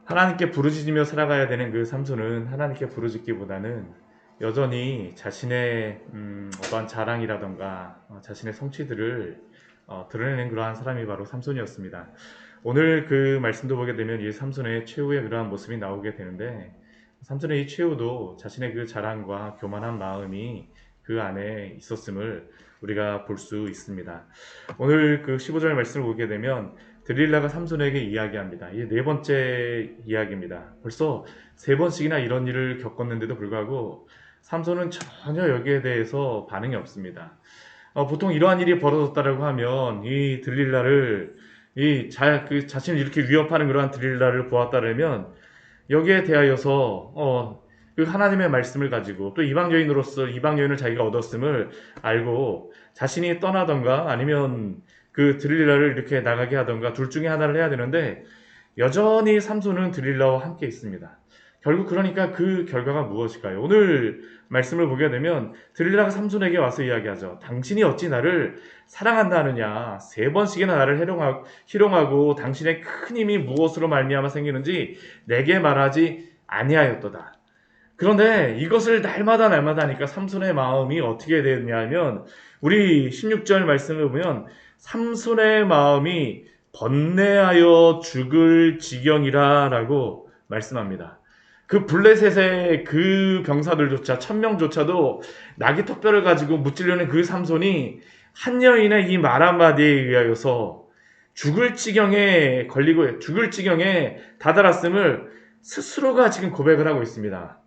하나님께 부르짖으며 살아가야 되는 그 삼손은 하나님께 부르짖기보다는 여전히 자신의 어떠한 자랑이라던가 자신의 성취들을 드러내는 그러한 사람이 바로 삼손이었습니다. 오늘 그 말씀도 보게 되면 이 삼손의 최후의 그러한 모습이 나오게 되는데, 삼손의 이 최후도 자신의 그 자랑과 교만한 마음이 그 안에 있었음을 우리가 볼 수 있습니다. 오늘 그 15절 말씀을 보게 되면 들릴라가 삼손에게 이야기합니다. 이게 네 번째 이야기입니다. 벌써 세 번씩이나 이런 일을 겪었는데도 불구하고 삼손은 전혀 여기에 대해서 반응이 없습니다. 보통 이러한 일이 벌어졌다라고 하면 이 들릴라를 자신을 이렇게 위협하는 그러한 들릴라를 보았다라면 여기에 대하여서 그 하나님의 말씀을 가지고 또 이방 여인을 자기가 얻었음을 알고 자신이 떠나던가 아니면 그 들릴라를 이렇게 나가게 하던가 둘 중에 하나를 해야 되는데, 여전히 삼손은 들릴라와 함께 있습니다. 결국 그러니까 그 결과가 무엇일까요? 오늘 말씀을 보게 되면 들릴라가 삼손에게 와서 이야기하죠. 당신이 어찌 나를 사랑한다 하느냐? 세 번씩이나 나를 희롱하고 당신의 큰 힘이 무엇으로 말미암아 생기는지 내게 말하지 아니하였도다. 그런데 이것을 날마다 하니까 삼손의 마음이 어떻게 되느냐면, 우리 16절 말씀을 보면 삼손의 마음이 번뇌하여 죽을 지경이라 라고 말씀합니다. 그 블레셋의 그 병사들조차 1000명조차도 나귀 턱뼈를 가지고 무찌르는 그 삼손이 한 여인의 이 말 한마디에 의하여서 죽을 지경에 다다랐음을 스스로가 지금 고백을 하고 있습니다.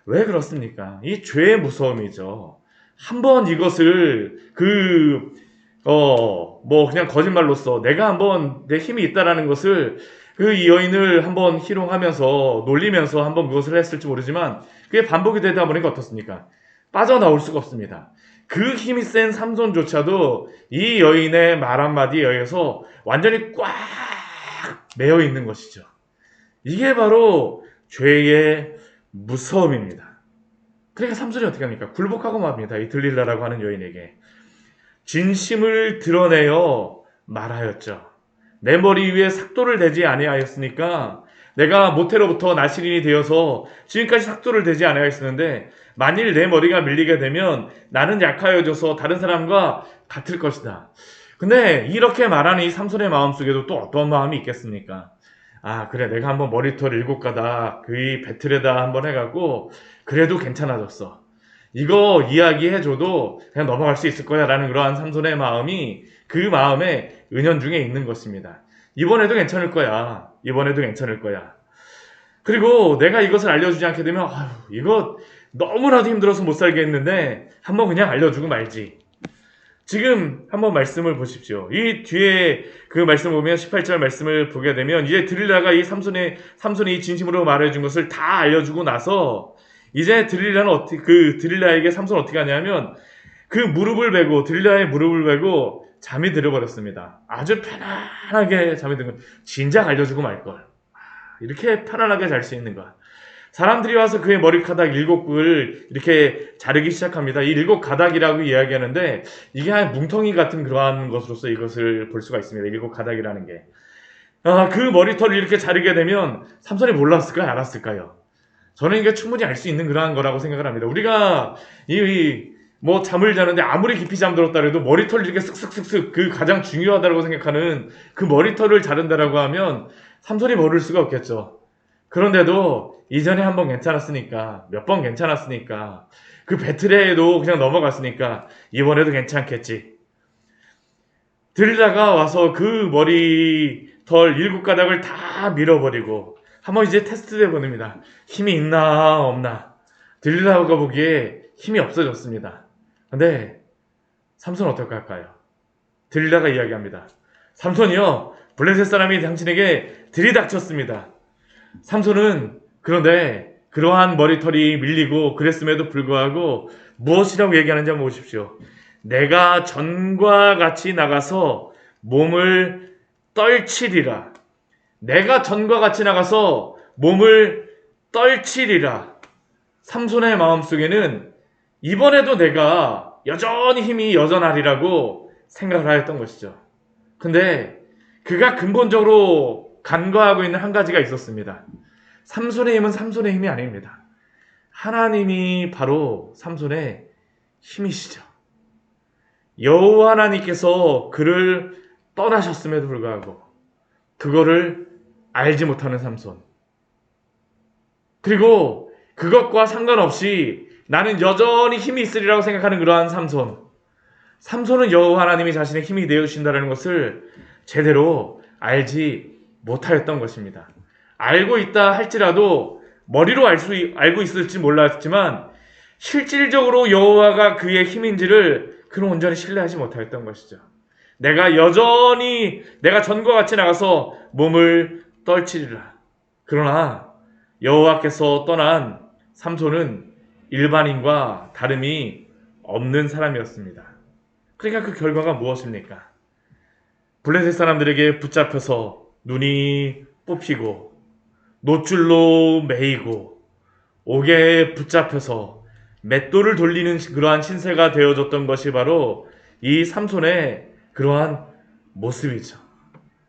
왜 그렇습니까? 이 죄의 무서움이죠. 한번 이것을 그냥 거짓말로써 내가 한번 내 힘이 있다라는 것을 이 여인을 한번 희롱하면서 놀리면서 한번 그것을 했을지 모르지만 그게 반복이 되다 보니까 어떻습니까? 빠져나올 수가 없습니다. 그 힘이 센 삼손조차도 이 여인의 말 한마디에 의해서 완전히 꽉 매여 있는 것이죠. 이게 바로 죄의 무서움입니다. 그러니까 삼손이 어떻게 합니까? 굴복하고 맙니다. 이 들릴라라고 하는 여인에게 진심을 드러내어 말하였죠. 내 머리 위에 삭도를 대지 아니하였으니까 내가 모태로부터 나실인이 되어서 지금까지 삭도를 대지 아니하였었는데 만일 내 머리가 밀리게 되면 나는 약하여져서 다른 사람과 같을 것이다. 근데 이렇게 말하는 이 삼손의 마음속에도 또 어떤 마음이 있겠습니까? 그래, 내가 한번 머리털 7가닥 그 배틀에다 한번 해갖고 그래도 괜찮아졌어. 이거 이야기해줘도 그냥 넘어갈 수 있을 거야 라는 그러한 삼손의 마음이 그 마음에 은연중에 있는 것입니다. 이번에도 괜찮을 거야. 그리고 내가 이것을 알려주지 않게 되면 이거 너무나도 힘들어서 못 살겠는데 한번 그냥 알려주고 말지. 지금 한번 말씀을 보십시오. 이 뒤에 그 말씀 보면 18절 말씀을 보게 되면 이제 들릴라가 이 삼손이 이 진심으로 말해준 것을 다 알려주고 나서 이제 들릴라에게 삼손은 어떻게 하냐면 들릴라의 무릎을 베고 잠이 들어버렸습니다. 아주 편안하게 잠이 든 거. 진작 알려주고 말걸. 이렇게 편안하게 잘 수 있는 거야. 사람들이 와서 그의 머리카락 7을 이렇게 자르기 시작합니다. 이 7가닥이라고 이야기하는데 이게 한 뭉텅이 같은 그러한 것으로서 이것을 볼 수가 있습니다. 7가닥이라는 게. 그 머리털을 이렇게 자르게 되면 삼손이 몰랐을까요? 알았을까요? 저는 이게 충분히 알 수 있는 그러한 거라고 생각을 합니다. 우리가 잠을 자는데 아무리 깊이 잠들었다 해도 머리털을 이렇게 쓱쓱쓱쓱 그 가장 중요하다고 생각하는 그 머리털을 자른다라고 하면 삼손이 모를 수가 없겠죠. 그런데도 이전에 한 번 괜찮았으니까, 몇 번 괜찮았으니까, 그 배틀에도 그냥 넘어갔으니까 이번에도 괜찮겠지. 들다가 와서 그 머리털 7가닥을 다 밀어버리고 한번 이제 테스트 해봅니다. 힘이 있나 없나. 들리라가 보기에 힘이 없어졌습니다. 근데 삼손 어떨까 할까요? 들리라가 이야기합니다. 삼손이요, 블레셋 사람이 당신에게 들이닥쳤습니다. 삼손은 그런데 그러한 머리털이 밀리고 그랬음에도 불구하고 무엇이라고 얘기하는지 한번 보십시오. 내가 전과 같이 나가서 몸을 떨치리라. 내가 전과 같이 나가서 몸을 떨치리라. 삼손의 마음속에는 이번에도 내가 여전히 힘이 여전하리라고 생각을 하였던 것이죠. 근데 그가 근본적으로 간과하고 있는 한 가지가 있었습니다. 삼손의 힘은 삼손의 힘이 아닙니다. 하나님이 바로 삼손의 힘이시죠. 여호와 하나님께서 그를 떠나셨음에도 불구하고 그거를 알지 못하는 삼손. 그리고 그것과 상관없이 나는 여전히 힘이 있으리라고 생각하는 그러한 삼손. 삼손은 여호와 하나님이 자신의 힘이 되어주신다는 것을 제대로 알지 못하였던 것입니다. 알고 있다 할지라도 머리로 알고 있을지 몰랐지만 실질적으로 여호와가 그의 힘인지를 그는 온전히 신뢰하지 못하였던 것이죠. 내가 여전히 내가 전과 같이 나가서 몸을 떨치리라. 그러나 여호와께서 떠난 삼손은 일반인과 다름이 없는 사람이었습니다. 그러니까 그 결과가 무엇입니까? 블레셋 사람들에게 붙잡혀서 눈이 뽑히고 노줄로 매이고 옥에 붙잡혀서 맷돌을 돌리는 그러한 신세가 되어졌던 것이 바로 이 삼손의 그러한 모습이죠.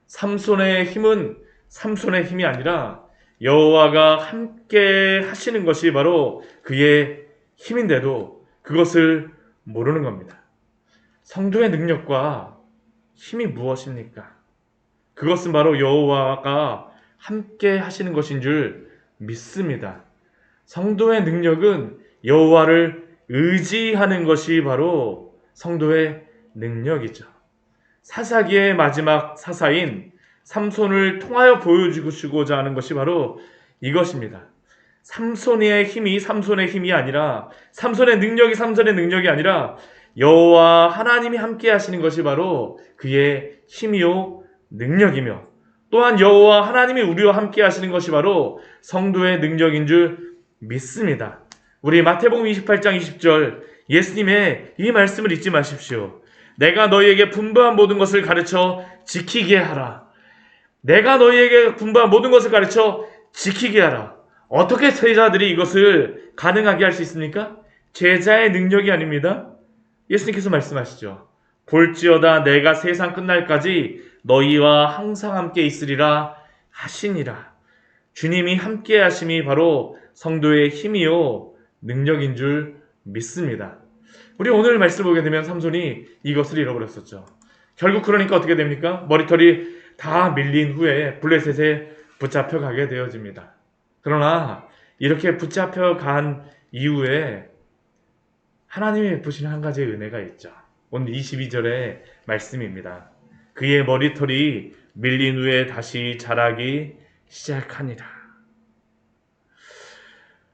삼손의 힘은 삼손의 힘이 아니라 여호와가 함께 하시는 것이 바로 그의 힘인데도 그것을 모르는 겁니다. 성도의 능력과 힘이 무엇입니까? 그것은 바로 여호와가 함께 하시는 것인 줄 믿습니다. 성도의 능력은 여호와를 의지하는 것이 바로 성도의 능력이죠. 사사기의 마지막 사사인 삼손을 통하여 보여주고자 하는 것이 바로 이것입니다. 삼손의 힘이 아니라 삼손의 능력이 아니라 여호와 하나님이 함께 하시는 것이 바로 그의 힘이요 능력이며 또한 여호와 하나님이 우리와 함께 하시는 것이 바로 성도의 능력인 줄 믿습니다. 우리 마태복음 28장 20절 예수님의 이 말씀을 잊지 마십시오. 내가 너희에게 분부한 모든 것을 가르쳐 지키게 하라. 내가 너희에게 분부한 모든 것을 가르쳐 지키게 하라. 어떻게 제자들이 이것을 가능하게 할 수 있습니까? 제자의 능력이 아닙니다. 예수님께서 말씀하시죠. 볼지어다 내가 세상 끝날까지 너희와 항상 함께 있으리라 하시니라. 주님이 함께 하심이 바로 성도의 힘이요 능력인 줄 믿습니다. 우리 오늘 말씀 보게 되면 삼손이 이것을 잃어버렸었죠. 결국 그러니까 어떻게 됩니까? 머리털이 다 밀린 후에 블레셋에 붙잡혀 가게 되어집니다. 그러나 이렇게 붙잡혀 간 이후에 하나님이 베푸시는 한 가지의 은혜가 있죠. 오늘 22절의 말씀입니다. 그의 머리털이 밀린 후에 다시 자라기 시작하니라.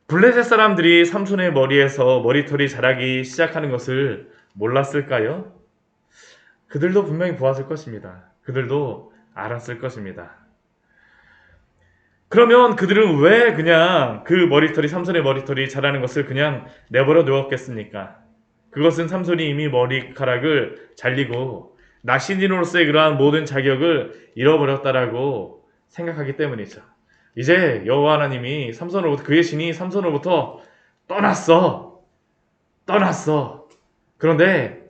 블레셋 사람들이 삼손의 머리에서 머리털이 자라기 시작하는 것을 몰랐을까요? 그들도 분명히 보았을 것입니다. 그들도 알았을 것입니다. 그러면 그들은 왜 그냥 삼손의 머리털이 자라는 것을 그냥 내버려 두었겠습니까? 그것은 삼손이 이미 머리카락을 잘리고 나신인으로서의 그러한 모든 자격을 잃어버렸다라고 생각하기 때문이죠. 이제 여호와 하나님이 그의 신이 삼손으로부터 떠났어. 그런데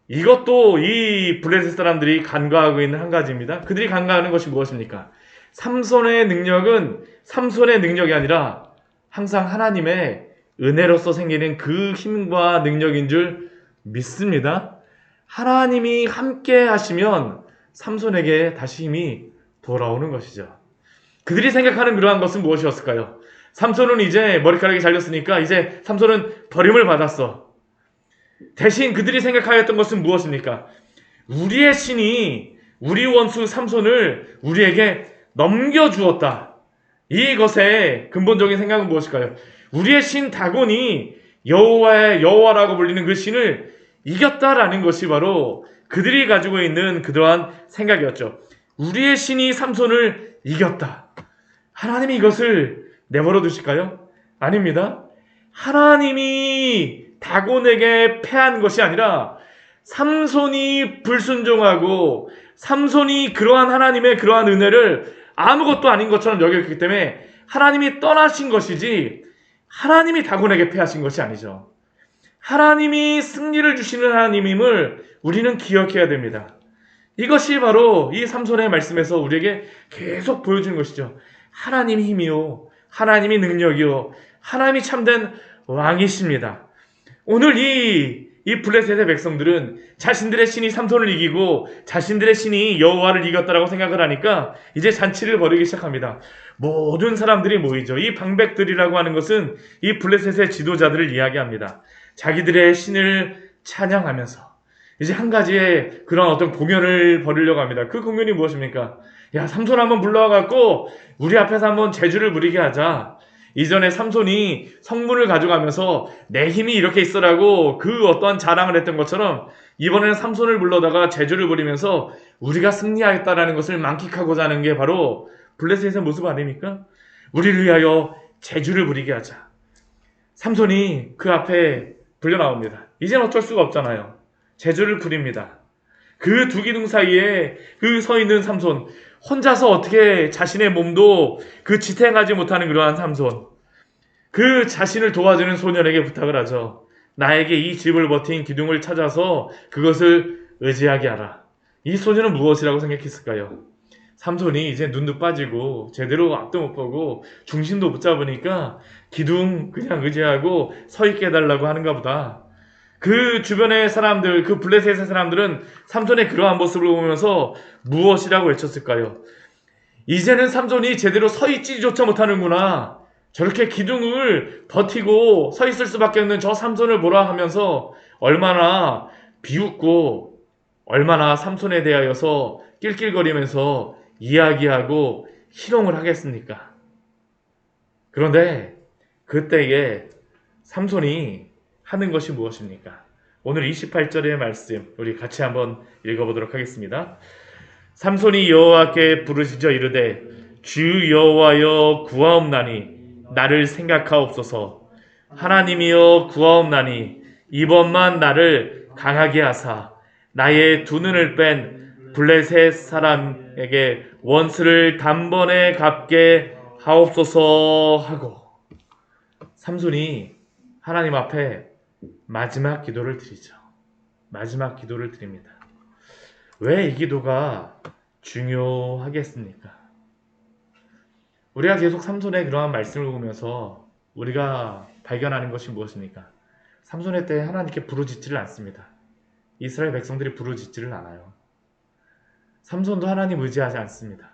이것도 이 블레셋 사람들이 간과하고 있는 한 가지입니다. 그들이 간과하는 것이 무엇입니까? 삼손의 능력은 삼손의 능력이 아니라 항상 하나님의 은혜로서 생기는 그 힘과 능력인 줄 믿습니다. 하나님이 함께 하시면 삼손에게 다시 힘이 돌아오는 것이죠. 그들이 생각하는 그러한 것은 무엇이었을까요? 삼손은 이제 머리카락이 잘렸으니까 이제 삼손은 버림을 받았어. 대신 그들이 생각하였던 것은 무엇입니까? 우리의 신이 우리 원수 삼손을 우리에게 넘겨주었다. 이것의 근본적인 생각은 무엇일까요? 우리의 신 다곤이 여호와라고 불리는 그 신을 이겼다라는 것이 바로 그들이 가지고 있는 그러한 생각이었죠. 우리의 신이 삼손을 이겼다. 하나님이 이것을 내버려 두실까요? 아닙니다. 하나님이 다곤에게 패한 것이 아니라 삼손이 불순종하고 삼손이 그러한 하나님의 그러한 은혜를 아무것도 아닌 것처럼 여겼기 때문에 하나님이 떠나신 것이지 하나님이 다곤에게 패하신 것이 아니죠. 하나님이 승리를 주시는 하나님임을 우리는 기억해야 됩니다. 이것이 바로 이 삼손의 말씀에서 우리에게 계속 보여주는 것이죠. 하나님의 힘이요 하나님이 능력이요 하나님이 참된 왕이십니다. 오늘 이 블레셋의 백성들은 자신들의 신이 삼손을 이기고 자신들의 신이 여호와를 이겼다라고 생각을 하니까 이제 잔치를 벌이기 시작합니다. 모든 사람들이 모이죠. 이 방백들이라고 하는 것은 이 블레셋의 지도자들을 이야기합니다. 자기들의 신을 찬양하면서 이제 한 가지의 그런 어떤 공연을 벌이려고 합니다. 그 공연이 무엇입니까? 야, 삼손 한번 불러와갖고 우리 앞에서 한번 재주를 부리게 하자. 이전에 삼손이 성문을 가져가면서 내 힘이 이렇게 있어라고 그 어떠한 자랑을 했던 것처럼 이번에는 삼손을 불러다가 재주를 부리면서 우리가 승리하겠다라는 것을 만끽하고자 하는 게 바로 블레셋의 모습 아닙니까? 우리를 위하여 재주를 부리게 하자. 삼손이 그 앞에 불려 나옵니다. 이젠 어쩔 수가 없잖아요. 재주를 부립니다. 그 두 기둥 사이에 그 서 있는 삼손, 혼자서 어떻게 자신의 몸도 그 지탱하지 못하는 그러한 삼손, 그 자신을 도와주는 소년에게 부탁을 하죠. 나에게 이 집을 버틴 기둥을 찾아서 그것을 의지하게 하라. 이 소년은 무엇이라고 생각했을까요? 삼손이 이제 눈도 빠지고 제대로 앞도 못 보고 중심도 못 잡으니까 기둥 그냥 의지하고 서 있게 해달라고 하는가 보다. 그 주변의 사람들, 그 블레셋의 사람들은 삼손의 그러한 모습을 보면서 무엇이라고 외쳤을까요? 이제는 삼손이 제대로 서 있지조차 못하는구나. 저렇게 기둥을 버티고 서 있을 수밖에 없는 저 삼손을 보라 하면서 얼마나 비웃고 얼마나 삼손에 대하여서 낄낄거리면서 이야기하고 희롱을 하겠습니까? 그런데 그때에 삼손이 하는 것이 무엇입니까? 오늘 28절의 말씀 우리 같이 한번 읽어보도록 하겠습니다. 삼손이 여호와께 부르짖어 이르되 주 여호와여 구하옵나니 나를 생각하옵소서. 하나님이여 구하옵나니 이번만 나를 강하게 하사 나의 두 눈을 뺀 블레셋 사람에게 원수를 단번에 갚게 하옵소서 하고 삼손이 하나님 앞에 마지막 기도를 드리죠. 마지막 기도를 드립니다. 왜 이 기도가 중요하겠습니까? 우리가 계속 삼손의 그러한 말씀을 보면서 우리가 발견하는 것이 무엇입니까? 삼손의 때에 하나님께 부르짖지를 않습니다. 이스라엘 백성들이 부르짖지를 않아요. 삼손도 하나님 의지하지 않습니다.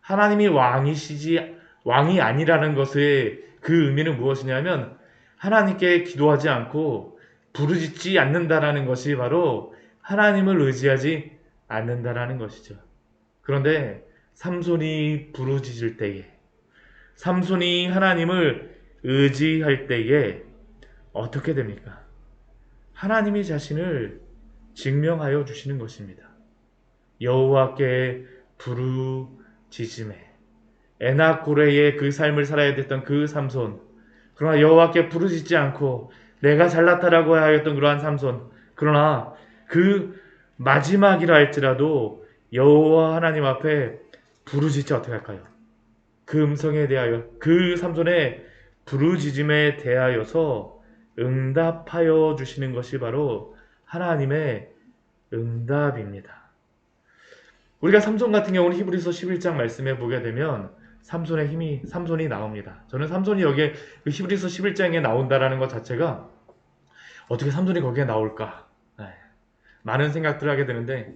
하나님이 왕이 아니라는 것의 그 의미는 무엇이냐면 하나님께 기도하지 않고 부르짖지 않는다라는 것이 바로 하나님을 의지하지 않는다라는 것이죠. 그런데 삼손이 부르짖을 때에, 삼손이 하나님을 의지할 때에 어떻게 됩니까? 하나님이 자신을 증명하여 주시는 것입니다. 여호와께 부르짖음에 에낙고레의 그 삶을 살아야 됐던 그 삼손, 그러나 여호와께 부르짖지 않고 내가 잘났다라고 하였던 그러한 삼손, 그러나 그 마지막이라 할지라도 여호와 하나님 앞에 부르짖지 어떻게 할까요? 그 음성에 대하여, 그 삼손의 부르짖음에 대하여서 응답하여 주시는 것이 바로 하나님의 응답입니다. 우리가 삼손 같은 경우는 히브리서 11장 말씀에 보게 되면 삼손이 나옵니다. 저는 삼손이 여기에 히브리서 11장에 나온다라는 것 자체가 어떻게 삼손이 거기에 나올까? 많은 생각들을 하게 되는데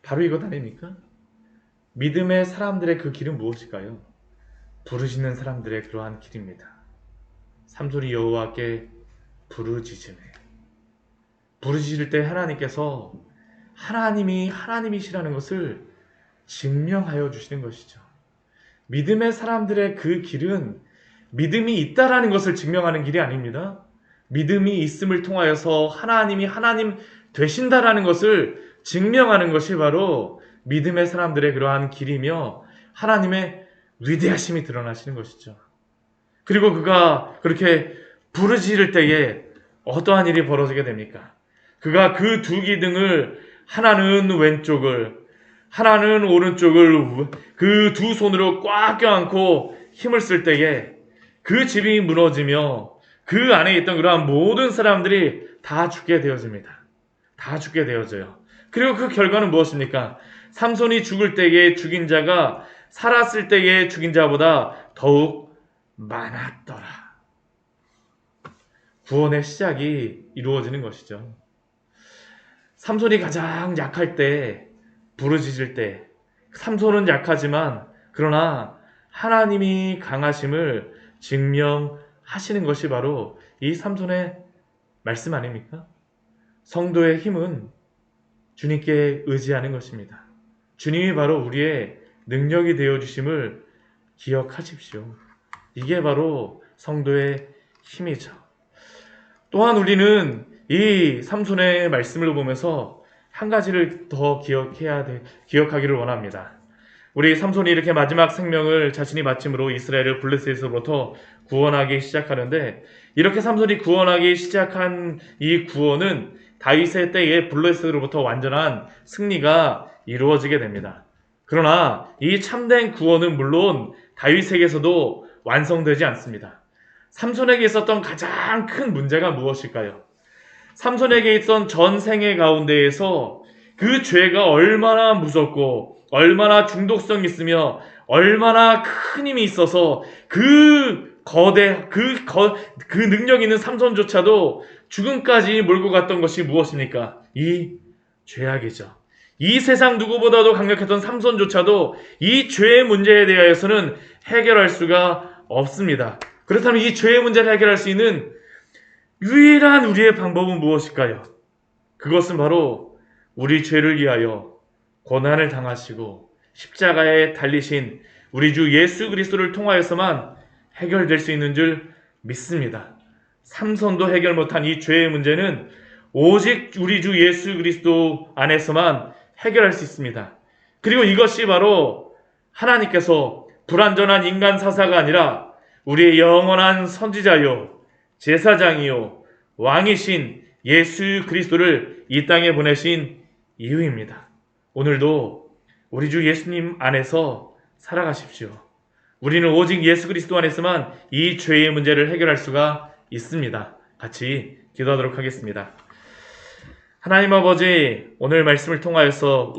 바로 이것 아닙니까? 믿음의 사람들의 그 길은 무엇일까요? 부르짖는 사람들의 그러한 길입니다. 삼손이 여호와께 부르짖음에 부르짖을 때 하나님께서 하나님이시라는 것을 증명하여 주시는 것이죠. 믿음의 사람들의 그 길은 믿음이 있다라는 것을 증명하는 길이 아닙니다. 믿음이 있음을 통하여서 하나님이 하나님 되신다라는 것을 증명하는 것이 바로 믿음의 사람들의 그러한 길이며 하나님의 위대하심이 드러나시는 것이죠. 그리고 그가 그렇게 부르짖을 때에 어떠한 일이 벌어지게 됩니까? 그가 그 두 기둥을 하나는 왼쪽을 하나는 오른쪽을 그 두 손으로 꽉 껴안고 힘을 쓸 때에 그 집이 무너지며 그 안에 있던 그러한 모든 사람들이 다 죽게 되어집니다. 다 죽게 되어져요. 그리고 그 결과는 무엇입니까? 삼손이 죽을 때에 죽인 자가 살았을 때의 죽인 자보다 더욱 많았더라. 구원의 시작이 이루어지는 것이죠. 삼손이 가장 약할 때, 부르짖을 때, 삼손은 약하지만 그러나 하나님이 강하심을 증명하시는 것이 바로 이 삼손의 말씀 아닙니까? 성도의 힘은 주님께 의지하는 것입니다. 주님이 바로 우리의 능력이 되어주심을 기억하십시오. 이게 바로 성도의 힘이죠. 또한 우리는 이 삼손의 말씀을 보면서 한 가지를 더 기억하기를 원합니다. 우리 삼손이 이렇게 마지막 생명을 자신이 바침으로 이스라엘을 블레셋에서부터 구원하기 시작하는데, 이렇게 삼손이 구원하기 시작한 이 구원은 다윗의 때에 블레셋으로부터 완전한 승리가 이루어지게 됩니다. 그러나 이 참된 구원은 물론 다윗에게서도 완성되지 않습니다. 삼손에게 있었던 가장 큰 문제가 무엇일까요? 삼손에게 있던 전생의 가운데에서 그 죄가 얼마나 무섭고 얼마나 중독성이 있으며 얼마나 큰 힘이 있어서 그 능력 있는 삼손조차도 죽음까지 몰고 갔던 것이 무엇입니까? 이 죄악이죠. 이 세상 누구보다도 강력했던 삼손조차도 이 죄의 문제에 대하여서는 해결할 수가 없습니다. 그렇다면 이 죄의 문제를 해결할 수 있는 유일한 우리의 방법은 무엇일까요? 그것은 바로 우리 죄를 위하여 고난을 당하시고 십자가에 달리신 우리 주 예수 그리스도를 통하여서만 해결될 수 있는 줄 믿습니다. 삼손도 해결 못한 이 죄의 문제는 오직 우리 주 예수 그리스도 안에서만 해결할 수 있습니다. 그리고 이것이 바로 하나님께서 불완전한 인간 사사가 아니라 우리의 영원한 선지자요 제사장이요 왕이신 예수 그리스도를 이 땅에 보내신 이유입니다. 오늘도 우리 주 예수님 안에서 살아가십시오. 우리는 오직 예수 그리스도 안에서만 이 죄의 문제를 해결할 수가 있습니다. 같이 기도하도록 하겠습니다. 하나님 아버지, 오늘 말씀을 통하여서